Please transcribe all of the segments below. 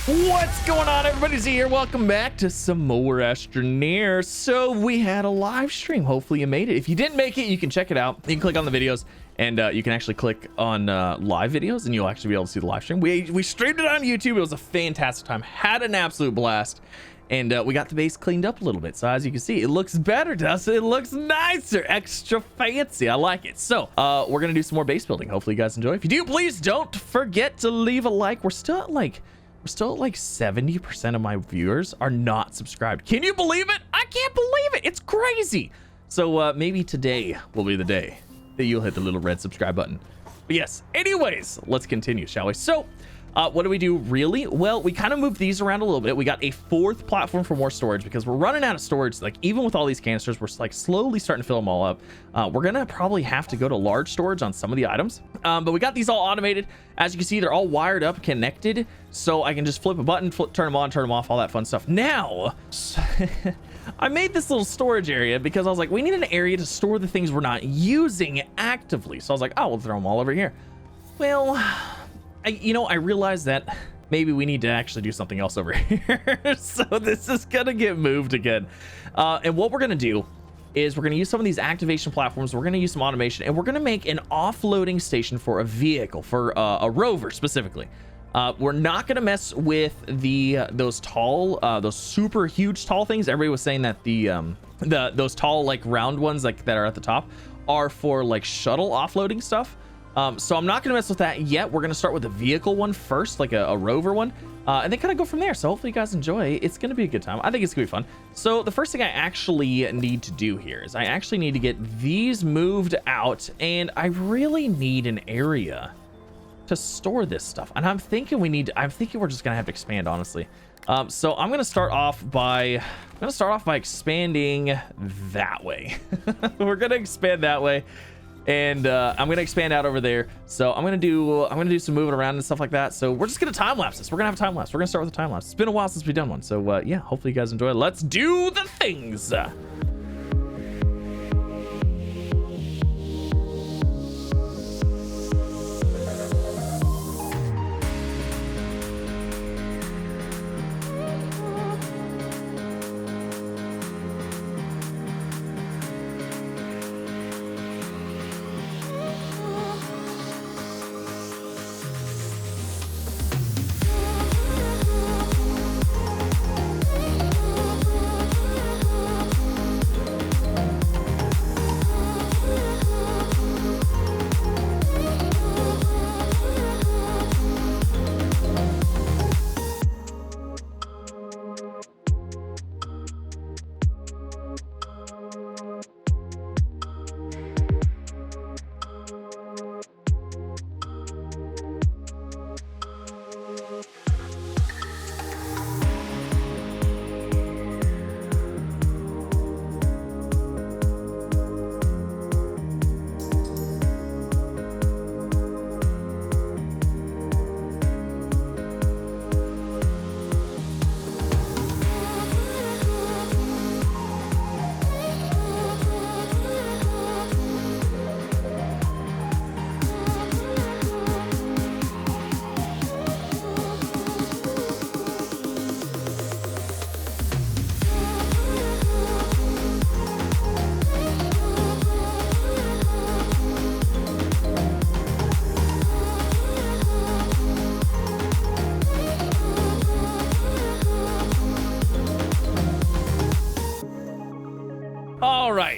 What's going on, everybody? Z here. Welcome back to some more Astroneer. So we had a live stream. Hopefully you made it. If you didn't make it, you can check it out. You can click on the videos and you can actually click on live videos and you'll actually be able to see the live stream. We streamed it on YouTube. It was a fantastic time. Had an absolute blast. And we got the base cleaned up a little bit. So as you can see, it looks better, doesn't it? It looks nicer, extra fancy. I like it. So we're going to do some more base building. Hopefully you guys enjoy. If you do, please don't forget to leave a like. We're still at like 70% of my viewers are not subscribed. Can you believe it? I can't believe it. It's crazy. So maybe today will be the day that you'll hit the little red subscribe button. But yes, anyways, let's continue, shall we? So what do we do really? Well, we kind of moved these around a little bit. We got a fourth platform for more storage because we're running out of storage. Like even with all these canisters, we're like slowly starting to fill them all up. We're gonna probably have to go to large storage on some of the items, but we got these all automated. As you can see, they're all wired up, connected, so I can just flip a button, turn them on, turn them off, all that fun stuff. Now I made this little storage area because I was like, we need an area to store the things we're not using actively. So I was like, oh, we'll throw them all over here. Well, I realized that maybe we need to actually do something else over here. So this is gonna get moved again. And what we're gonna do is we're gonna use some of these activation platforms. We're gonna use some automation and we're gonna make an offloading station for a vehicle, for a rover specifically. We're not gonna mess with those super huge tall things. Everybody was saying that those tall like round ones like that are at the top are for like shuttle offloading stuff. So I'm not going to mess with that yet. We're going to start with the vehicle one first, like a rover one, and then kind of go from there. So hopefully you guys enjoy. It's going to be a good time. I think it's going to be fun. So the first thing I actually need to do here is I actually need to get these moved out, and I really need an area to store this stuff. And I'm thinking we're just going to have to expand, honestly. So I'm going to start off by expanding that way. We're going to expand that way. And I'm gonna expand out over there. So I'm gonna do some moving around and stuff like that. So we're just gonna time lapse this. We're gonna have a time lapse. We're gonna start with a time lapse. It's been a while since we've done one. So yeah, hopefully you guys enjoy it. Let's do the things.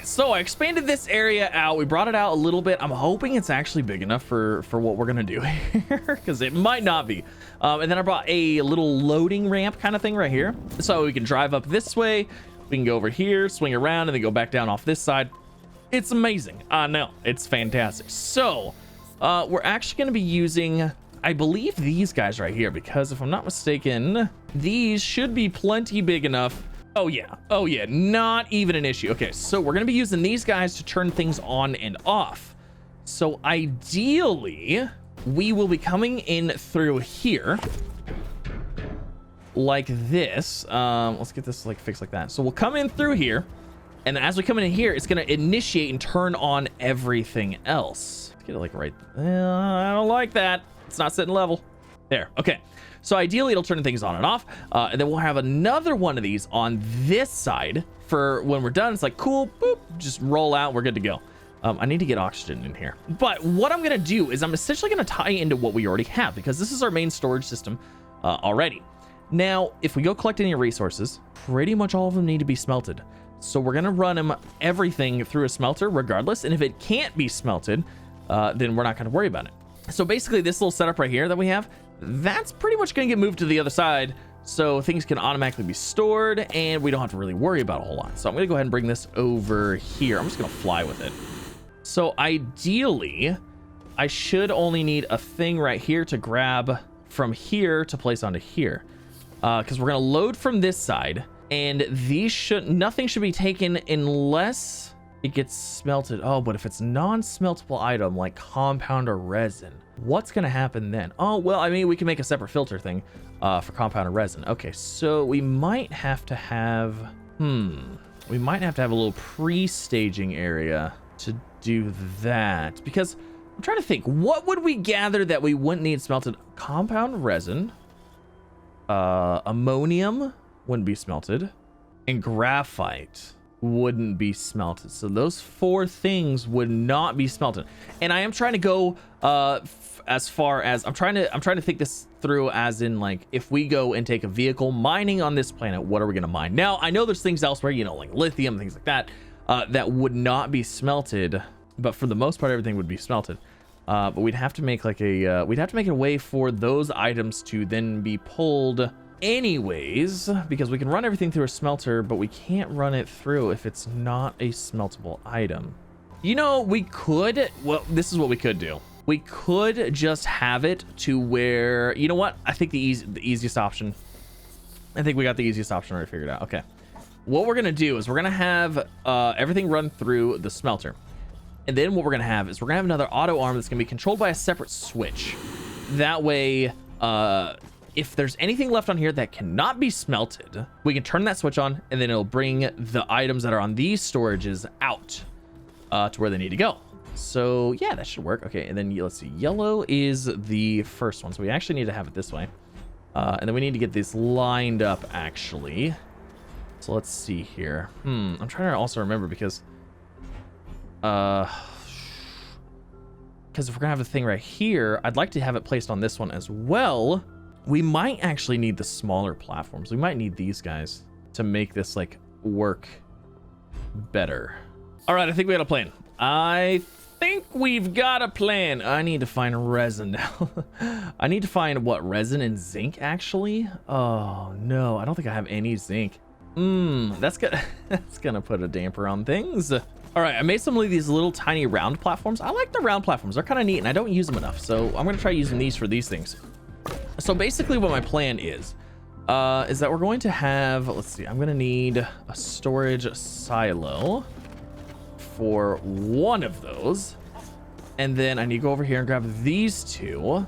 So I expanded this area out. We brought it out a little bit. I'm hoping it's actually big enough for what we're gonna do here, because it might not be. And then I brought a little loading ramp kind of thing right here, so we can drive up this way. We can go over here, swing around, and then go back down off this side. It's amazing. I know, it's fantastic. So we're actually gonna be using, I believe, these guys right here, because if I'm not mistaken, these should be plenty big enough. Oh yeah, not even an issue. Okay, so we're gonna be using these guys to turn things on and off. So ideally we will be coming in through here like this. Let's get this like fixed like that. So we'll come in through here, and as we come in here, it's gonna initiate and turn on everything else. Let's get it like right. I don't like that. It's not sitting level. There. Okay. So ideally it'll turn things on and off, and then we'll have another one of these on this side for when we're done. It's like, cool, boop, just roll out, we're good to go. I need to get oxygen in here. But what I'm gonna do is I'm essentially gonna tie into what we already have, because this is our main storage system already. Now, if we go collect any resources, pretty much all of them need to be smelted. So we're gonna run everything through a smelter regardless, and if it can't be smelted, then we're not gonna worry about it. So basically this little setup right here that we have, that's pretty much gonna get moved to the other side, so things can automatically be stored and we don't have to really worry about a whole lot. So I'm gonna go ahead and bring this over here. I'm just gonna fly with it. So ideally, I should only need a thing right here to grab from here to place onto here. Because we're gonna load from this side, and nothing should be taken unless it gets smelted. Oh, but if it's non-smeltable item like compound or resin, what's gonna happen then? Oh, well, I mean, we can make a separate filter thing for compound or resin. Okay, so we might have to have, we might have to have a little pre-staging area to do that, because I'm trying to think, what would we gather that we wouldn't need smelted? Compound resin, ammonium wouldn't be smelted, and graphite wouldn't be smelted. So those 4 things would not be smelted. And I am trying to go as far as I'm trying to think this through, as in, like, if we go and take a vehicle mining on this planet, what are we going to mine? Now I know there's things elsewhere, you know, like lithium, things like that, that would not be smelted, but for the most part everything would be smelted. But we'd have to make like a we'd have to make a way for those items to then be pulled anyways, because we can run everything through a smelter, but we can't run it through if it's not a smeltable item. You know, we could, well, this is what we could do. We could just have it to where, you know what, I think the easiest option, I think we got the easiest option already figured out. Okay, what we're gonna do is we're gonna have everything run through the smelter. And then what we're gonna have is we're gonna have another auto arm that's gonna be controlled by a separate switch. That way, if there's anything left on here that cannot be smelted, we can turn that switch on, and then it'll bring the items that are on these storages out to where they need to go. So yeah, that should work. Okay, and then let's see, yellow is the first one, so we actually need to have it this way. And then we need to get this lined up, actually. So let's see here. I'm trying to also remember, because if we're gonna have a thing right here, I'd like to have it placed on this one as well. We might actually need the smaller platforms. We might need these guys to make this like work better. All right, I think we got a plan. I think we've got a plan. I need to find resin now. I need to find what, resin and zinc actually? Oh no, I don't think I have any zinc. That's gonna put a damper on things. All right, I made some of these little tiny round platforms. I like the round platforms. They're kind of neat, and I don't use them enough. So I'm going to try using these for these things. So basically what my plan is that we're going to have, let's see, I'm going to need a storage silo for one of those. And then I need to go over here and grab these 2.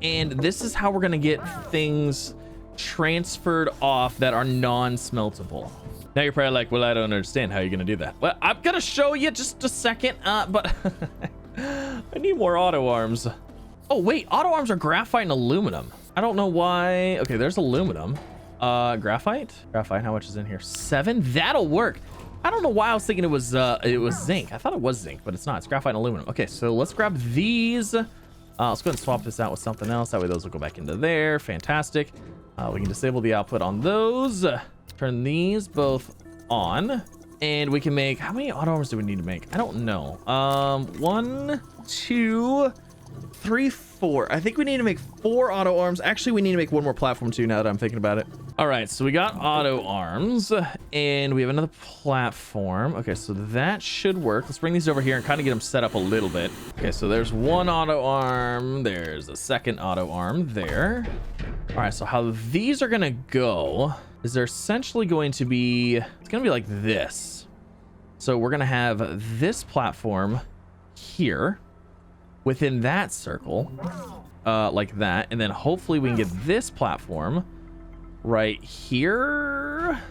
And this is how we're going to get things transferred off that are non-smeltable. Now you're probably like, well, I don't understand how you're gonna do that. Well, I'm gonna show you just a second, but I need more auto arms. Oh wait, auto arms are graphite and aluminum. I don't know why. Okay, there's aluminum. Graphite, how much is in here? 7. That'll work. I don't know why I was thinking it was zinc. I thought it was zinc, but it's not. It's graphite and aluminum. Okay, so let's grab these. Let's go ahead and swap this out with something else. That way those will go back into there. Fantastic. We can disable the output on those. Turn these both on, and we can make, how many auto arms do we need to make? I don't know. 1, 2, 3, 4. I think we need to make 4 auto arms. Actually, we need to make 1 more platform too, now that I'm thinking about it. All right, so we got auto arms, and we have another platform. Okay, so that should work. Let's bring these over here and kind of get them set up a little bit. Okay, so there's 1 auto arm. There's a second auto arm there. All right, so how these are gonna go is they're essentially going to be, it's gonna be like this. So we're gonna have this platform here within that circle, like that, and then hopefully we can get this platform right here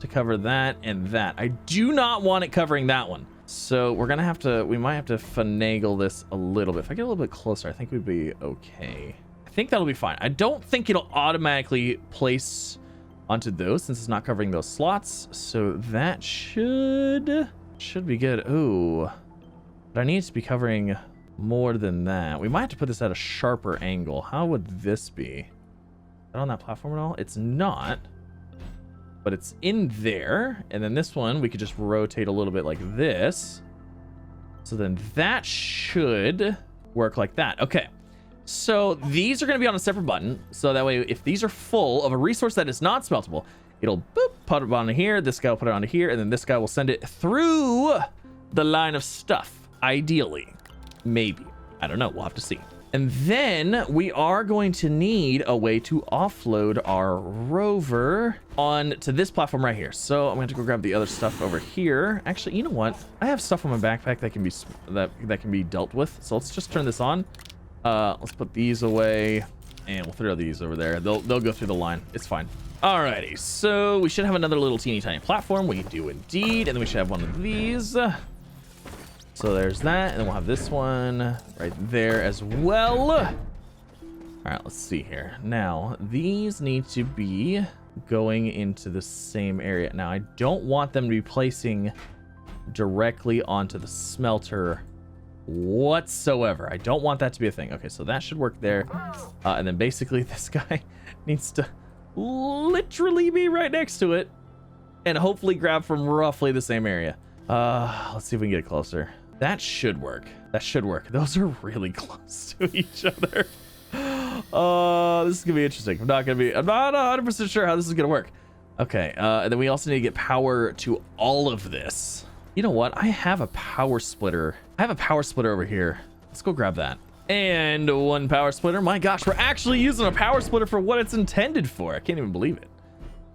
to cover that and that. I do not want it covering that one, so we're gonna have to, we might have to finagle this a little bit. If I get a little bit closer, I think we'd be okay. I think that'll be fine. I don't think it'll automatically place onto those since it's not covering those slots. So that should be good. Ooh, but I need it to be covering more than that. We might have to put this at a sharper angle. How would this be? Is that on that platform at all? It's not, but it's in there. And then this one, we could just rotate a little bit like this. So then that should work like that. Okay. So these are going to be on a separate button. So that way, if these are full of a resource that is not smeltable, it'll boop, put it onto here. This guy will put it onto here. And then this guy will send it through the line of stuff. Ideally. Maybe. I don't know. We'll have to see. And then we are going to need a way to offload our rover onto this platform right here. So I'm going to go grab the other stuff over here. Actually, you know what? I have stuff on my backpack that can be that can be dealt with. So let's just turn this on. Let's put these away, and we'll throw these over there. They'll go through the line. It's fine. Alrighty. So we should have another little teeny tiny platform. We do indeed, and then we should have one of these. So there's that, and then we'll have this one right there as well. All right, let's see here. Now, these need to be going into the same area. Now, I don't want them to be placing directly onto the smelter whatsoever. I don't want that to be a thing. Okay, so that should work there. And then basically this guy needs to literally be right next to it and hopefully grab from roughly the same area. Let's see if we can get it closer. That should work. That should work. Those are really close to each other. This is gonna be interesting. I'm not 100% sure how this is gonna work. Okay, and then we also need to get power to all of this. You know what? I have a power splitter. I have a power splitter over here. Let's go grab that. And one power splitter. My gosh, we're actually using a power splitter for what it's intended for. I can't even believe it.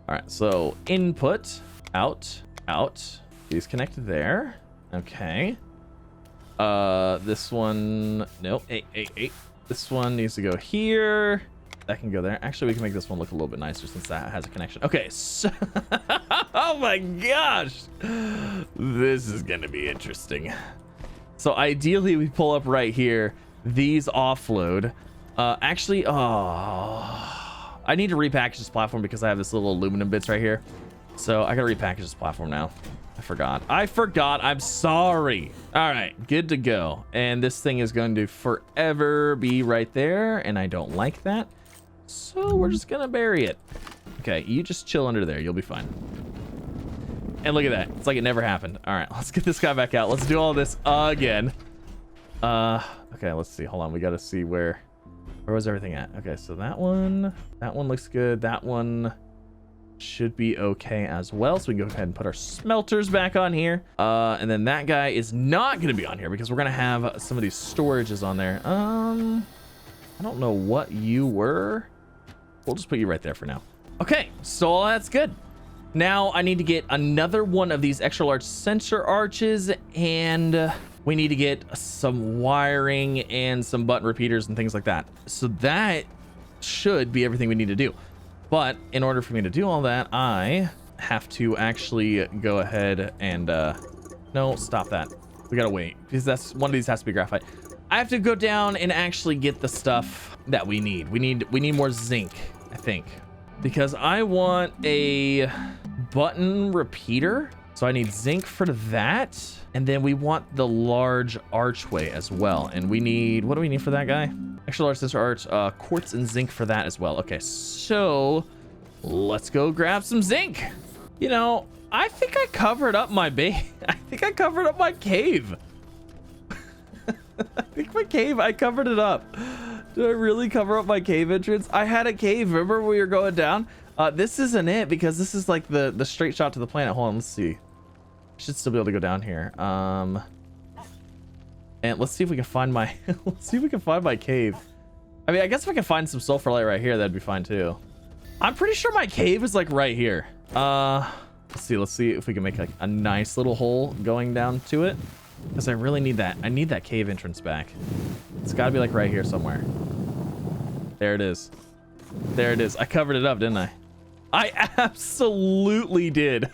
All right, so input, out. These connected there. Okay. This one, no, hey. This one needs to go here. That can go there. Actually, we can make this one look a little bit nicer since that has a connection. Okay, so, oh my gosh. This is gonna be interesting. So ideally we pull up right here, these offload. Actually, I need to repackage this platform because I have this little aluminum bits right here. So I gotta repackage this platform now. I forgot. I'm sorry. All right, good to go. And this thing is going to forever be right there, and I don't like that. So we're just gonna bury it. Okay, you just chill under there. You'll be fine. And look at that. It's like it never happened. All right, let's get this guy back out. Let's do all this again. Okay, let's see. Hold on. We got to see where was everything at? Okay, so that one looks good. That one should be okay as well. So we can go ahead and put our smelters back on here. And then that guy is not going to be on here because we're going to have some of these storages on there. I don't know what you were. We'll just put you right there for now. Okay, so all that's good. Now I need to get another one of these extra large sensor arches, and we need to get some wiring and some button repeaters and things like that. So that should be everything we need to do. But in order for me to do all that, I have to actually go ahead and no, stop that. We gotta wait because that's one of these has to be graphite. I have to go down and actually get the stuff that we need. We need more zinc, I think, because I want a button repeater. So I need zinc for that. And then we want the large archway as well. And we need, what do we need for that guy? Extra large sensor arch, quartz and zinc for that as well. Okay, so let's go grab some zinc. You know, I think I covered up my base. I think I covered up my cave. I think my cave, I covered it up. Did I really cover up my cave entrance? I had a cave. Remember when we were going down? This isn't it because this is like the straight shot to the planet. Hold on, let's see. Should still be able to go down here. And let's see if we can find my let's see if we can find my cave. I mean, I guess if I can find some sulfur light right here, that'd be fine too. I'm pretty sure my cave is like right here. Let's see if we can make like a nice little hole going down to it, because I really need that. I need that cave entrance back. It's got to be like right here somewhere. There it is. There it is. I covered it up, didn't I? I absolutely did.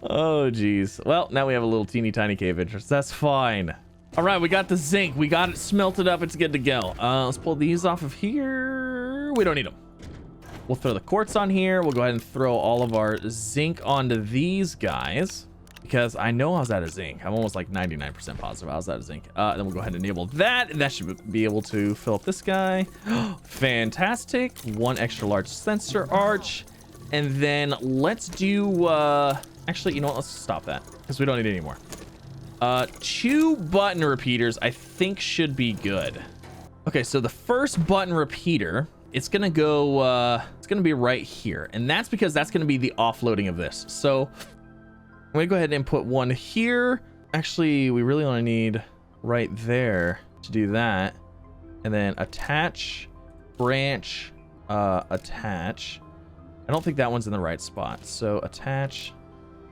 Oh geez. Well, now we have a little teeny tiny cave entrance. That's fine. All right, we got the zinc. We got it smelted up. It's good to go. Let's pull these off of here. We don't need them. We'll throw the quartz on here. We'll go ahead and throw all of our zinc onto these guys because I know I was out of zinc. I'm almost like 99% positive I was out of zinc. Then we'll go ahead and enable that. And that should be able to fill up this guy. Fantastic. One extra large sensor arch. And then let's do, actually, you know what? Let's stop that because we don't need any more. 2 button repeaters I think should be good. Okay, so the first button repeater, it's gonna go, it's gonna be right here. And that's because that's gonna be the offloading of this. So I'm gonna go ahead and put one here. Actually, we really only need right there to do that. And then attach, branch, attach. I don't think that one's in the right spot. So attach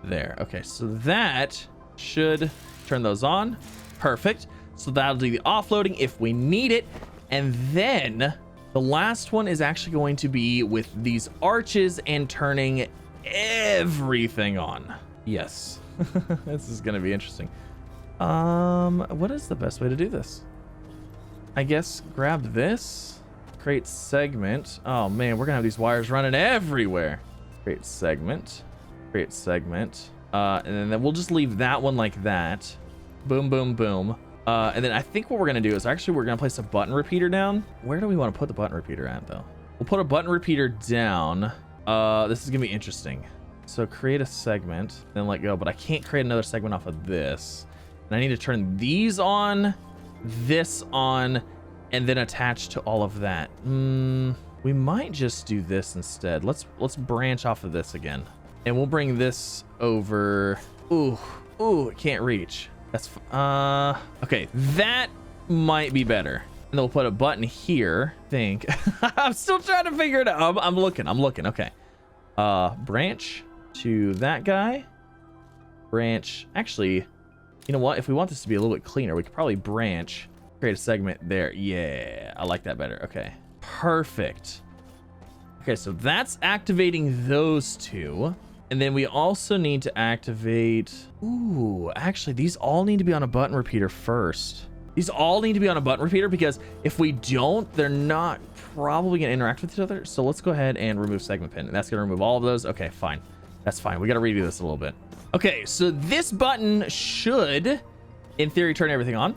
there. Okay, so that should turn those on. Perfect. So that'll do the offloading if we need it. And then the last one is actually going to be with these arches and turning everything on. Yes. This is going to be interesting. What is the best way to do this? I guess grab this. Create segment. Oh man, we're gonna have these wires running everywhere. Create segment. Create segment. And then we'll just leave that one like that. Boom, boom, boom. And then I think what we're gonna do is actually we're gonna place a button repeater down. Where do we want to put the button repeater at though? We'll put a button repeater down. This is gonna be interesting. So create a segment, then let go. But I can't create another segment off of this. And I need to turn these on, this on, and then attach to all of that. We might just do this instead. Let's branch off of this again, and we'll bring this over. Ooh, it can't reach. That's okay. That might be better. And then we'll put a button here. I think I'm still trying to figure it out. I'm looking. Okay. Branch to that guy. Branch. Actually, you know what? If we want this to be a little bit cleaner, we could probably branch. Create a segment there. Yeah, I like that better. Okay, perfect. Okay, so that's activating those two. And then we also need to activate... Ooh, actually, these all need to be on a button repeater first. These all need to be on a button repeater because if we don't, they're not probably going to interact with each other. So let's go ahead and remove segment pin. And that's going to remove all of those. Okay, fine. That's fine. We got to redo this a little bit. Okay, so this button should, in theory, turn everything on.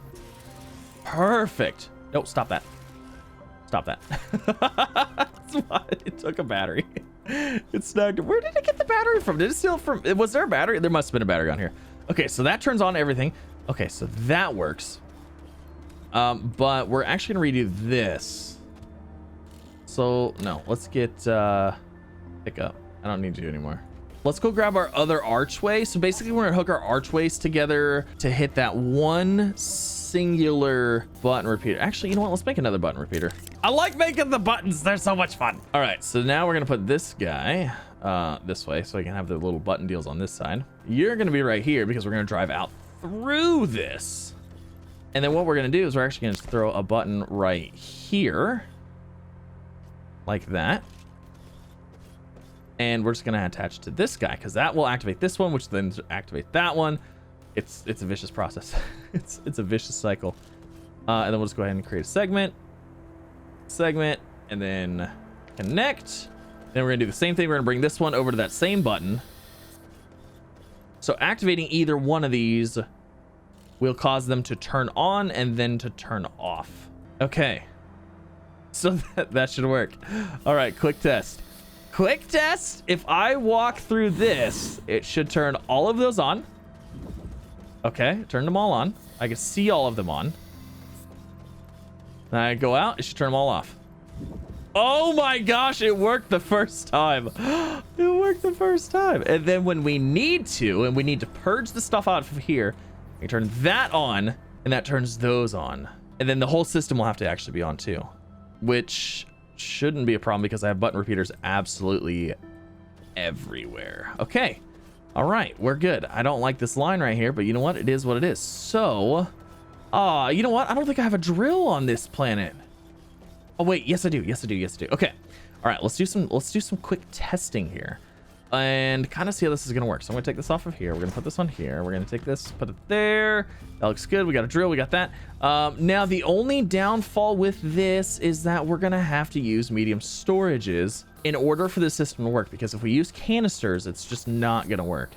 Perfect. Nope, stop that. Stop that. That's why it took a battery. It snagged. Where did it get the battery from? Did it steal from? Was there a battery? There must have been a battery on here. Okay, so that turns on everything. Okay, so that works. But we're actually gonna redo this. So no, let's get pick up. I don't need you anymore. Let's go grab our other archway. So basically we're gonna hook our archways together to hit that one singular button repeater. Actually, you know what? Let's make another button repeater. I like making the buttons. They're so much fun. All right, so now we're gonna put this guy this way so I can have the little button deals on this side. You're gonna be right here because we're gonna drive out through this. And then what we're gonna do is we're actually gonna throw a button right here like that. And we're just gonna attach to this guy because that will activate this one, which then activate that one. It's a vicious process. it's a vicious cycle. And then we'll just go ahead and create a segment, and then connect. Then we're gonna do the same thing. We're gonna bring this one over to that same button. So activating either one of these will cause them to turn on and then to turn off. Okay. So that should work. All right, quick test. Quick test. If I walk through this, it should turn all of those on. Okay, turn them all on. I can see all of them on. Then I go out, it should turn them all off. Oh my gosh, it worked the first time. It worked the first time. And then when we need to, and we need to purge the stuff out of here, we turn that on, and that turns those on. And then the whole system will have to actually be on too, which shouldn't be a problem because I have button repeaters absolutely everywhere. Okay. All right, we're good. I don't like this line right here, but you know what? It is what it is. So, you know what? I don't think I have a drill on this planet. Oh wait, yes I do. Yes I do. Yes I do. Okay. All right, let's do some quick testing here. and kind of see how this is going to work. So I'm going to take this off of here. We're going to put this on here. We're going to take this, put it there. That looks good. We got a drill. We got that. Now, the only downfall with this is that we're going to have to use medium storages in order for this system to work, because if we use canisters, it's just not going to work.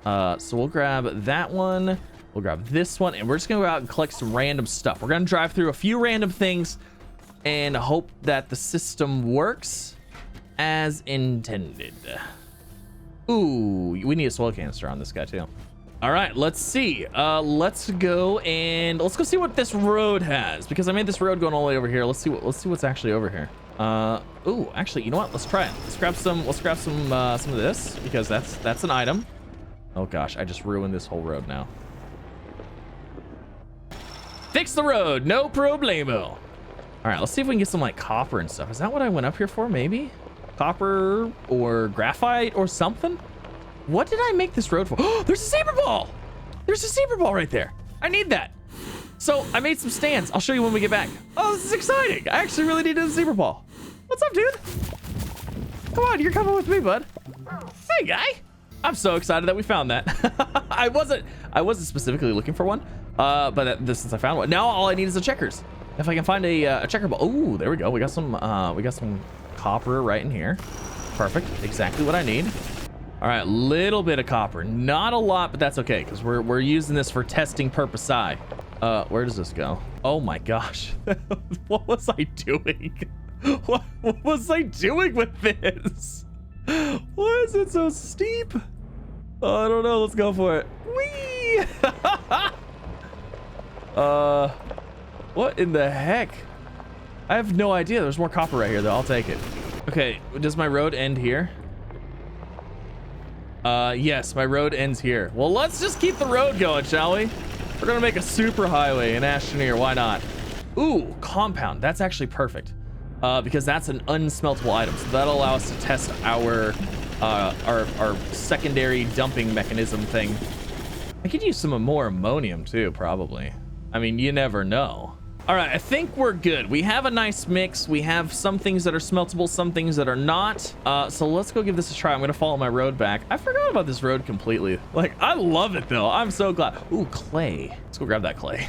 So we'll grab that one. We'll grab this one, and we're just going to go out and collect some random stuff. We're going to drive through a few random things and hope that the system works as intended. Ooh, we need a soil canister on this guy too. All right, let's see. Let's go see what this road has, because I made this road going all the way over here. Let's see what's actually over here. Ooh, actually, you know what? Let's try it. Let's grab some of this, because that's an item. Oh gosh, I just ruined this whole road now. Fix the road, no problemo. All right, let's see if we can get some like copper and stuff. Is that what I went up here for? Maybe copper or graphite or something. What did I make this road for? Oh, there's a saber ball. There's a saber ball right there. I need that. So I made some stands. I'll show you when we get back. Oh, this is exciting. I actually really needed a saber ball. What's up, dude? Come on, you're coming with me, bud. Hey, guy. I'm so excited that we found that. I wasn't specifically looking for one, but since I found one, now all I need is a checkers. If I can find a checker ball. Oh, there we go. We got some copper right in here. Perfect. Exactly what I need. All right, little bit of copper, not a lot, but that's okay, because we're using this for testing purpose. Where does this go? Oh my gosh. What was I doing? What was I doing with this? Why is it so steep? Oh, I don't know. Let's go for it. Whee! What in the heck? I have no idea. There's more copper right here, though. I'll take it. Okay, does my road end here? Yes, my road ends here. Well, let's just keep the road going, shall we? We're gonna make a super highway in Astroneer. Why not? Ooh, compound. That's actually perfect. Because that's an unsmeltable item, so that'll allow us to test our secondary dumping mechanism thing. I could use some more ammonium too, probably. I mean, you never know. All right, I think we're good. We have a nice mix. We have some things that are smeltable, some things that are not. So let's go give this a try. I'm gonna follow my road back. I forgot about this road completely. Like, I love it though. I'm so glad. Ooh, clay. Let's go grab that clay.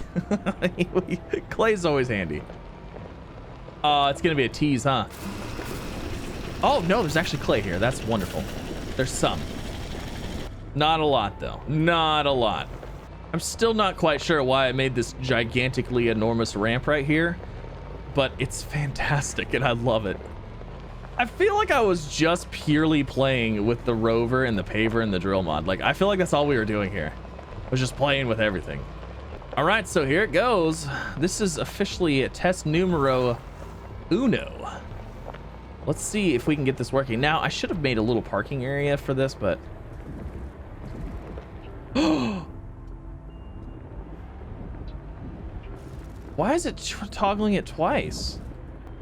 Clay's always handy. It's gonna be a tease, huh? Oh no, there's actually clay here. That's wonderful. There's some. Not a lot though. Not a lot. I'm still not quite sure why I made this gigantically enormous ramp right here, but it's fantastic and I love it. I feel like I was just purely playing with the rover and the paver and the drill mod. Like, I feel like that's all we were doing here. Was just playing with everything. All right, so here it goes. This is officially test numero uno. Let's see if we can get this working. Now, I should have made a little parking area for this, but... Why is it toggling it twice?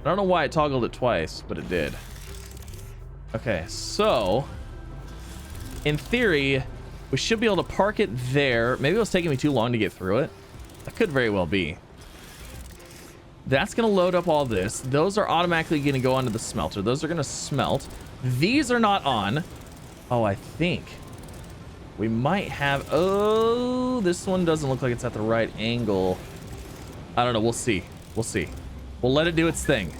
I don't know why it toggled it twice, but it did. Okay, so in theory, we should be able to park it there. Maybe it was taking me too long to get through it. That could very well be. That's gonna load up all this. Those are automatically gonna go onto the smelter. Those are gonna smelt. These are not on. Oh, I think we might have, oh, this one doesn't look like it's at the right angle. I don't know. We'll see. We'll see. We'll let it do its thing.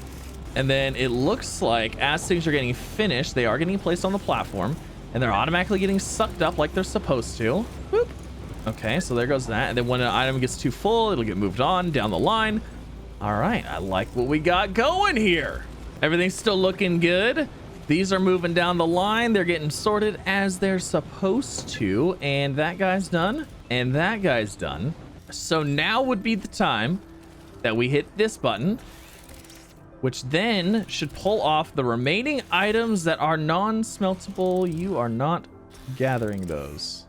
And then it looks like as things are getting finished, they are getting placed on the platform and they're automatically getting sucked up like they're supposed to. Boop. Okay, so there goes that. And then when an item gets too full, it'll get moved on down the line. All right. I like what we got going here. Everything's still looking good. These are moving down the line. They're getting sorted as they're supposed to. And that guy's done. And that guy's done. So now would be the time that we hit this button, which then should pull off the remaining items that are non-smeltable. You are not gathering those.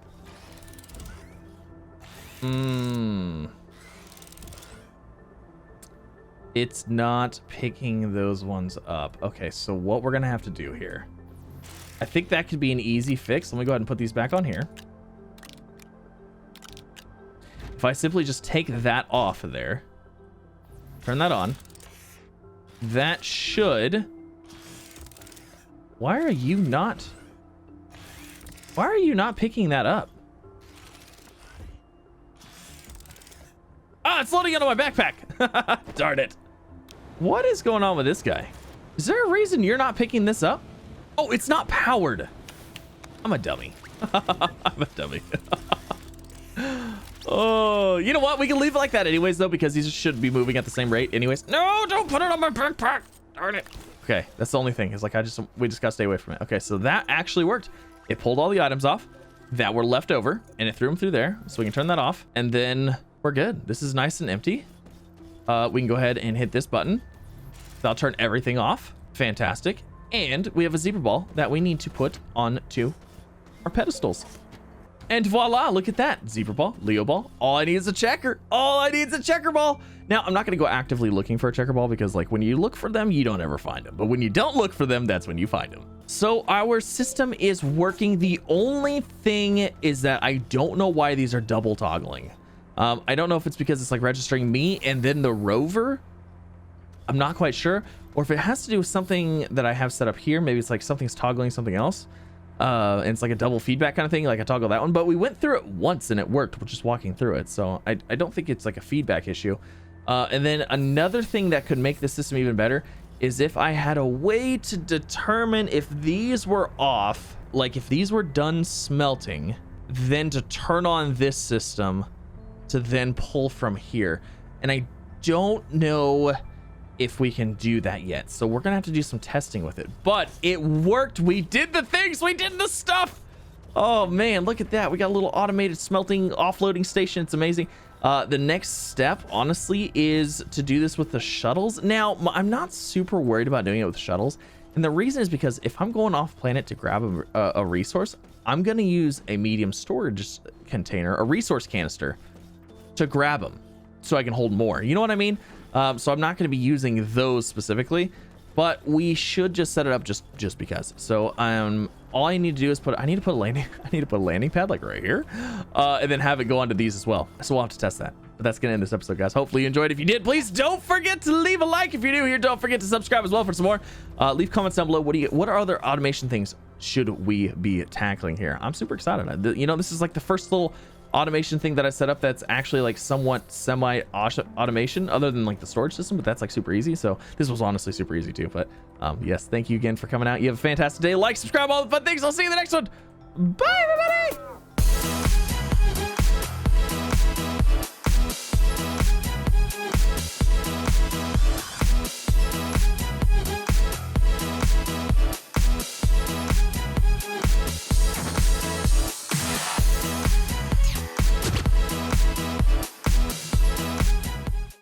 It's not picking those ones up. Okay, so what we're gonna have to do here, I think that could be an easy fix. Let me go ahead and put these back on here. If I simply just take that off of there, turn that on, that should... Why are you not... Why are you not picking that up? Ah, it's loading onto my backpack. Darn it. What is going on with this guy? Is there a reason you're not picking this up? Oh, it's not powered. I'm a dummy. I'm a dummy. Oh, you know what? We can leave it like that anyways, though, because these should be moving at the same rate anyways. No, don't put it on my backpack. Darn it. Okay, that's the only thing. Is like we just gotta stay away from it. Okay, so that actually worked. It pulled all the items off that were left over, and it threw them through there. So we can turn that off, and then we're good. This is nice and empty. We can go ahead and hit this button. That'll turn everything off. Fantastic. And we have a zebra ball that we need to put onto our pedestals. And voila, look at that. Zebra ball, Leo ball. All I need is a checker. All I need is a checker ball. Now, I'm not going to go actively looking for a checker ball because like when you look for them, you don't ever find them. But when you don't look for them, that's when you find them. So our system is working. The only thing is that I don't know why these are double toggling. I don't know if it's because it's like registering me and then the rover. I'm not quite sure. Or if it has to do with something that I have set up here. Maybe it's like something's toggling something else. And it's like a double feedback kind of thing, like I toggle that one, but we went through it once and it worked. We're just walking through it, so I don't think it's like a feedback issue. And then another thing that could make the system even better is if I had a way to determine if these were off, like if these were done smelting, then to turn on this system to then pull from here. And I don't know if we can do that yet, so we're gonna have to do some testing with it, but it worked. We did the things, we did the stuff. Oh man, look at that. We got a little automated smelting offloading station. It's amazing. The next step honestly is to do this with the shuttles. Now I'm not super worried about doing it with shuttles, and the reason is because if I'm going off planet to grab a resource, I'm gonna use a medium storage container, a resource canister, to grab them so I can hold more, you know what I mean? So I'm not going to be using those specifically, but we should just set it up just because. So all I need to do is I need to put a landing pad like right here, and then have it go onto these as well. So we'll have to test that. But that's gonna end this episode, guys. Hopefully you enjoyed. If you did, please don't forget to leave a like. If you're new here, don't forget to subscribe as well for some more. Leave comments down below. What are other automation things should we be tackling here? I'm super excited. You know, this is like the first little automation thing that I set up that's actually like somewhat semi automation, other than like the storage system, but that's like super easy. So this was honestly super easy too. But yes, thank you again for coming out. You have a fantastic day. Like, subscribe, all the fun things. I'll see you in the next one. Bye.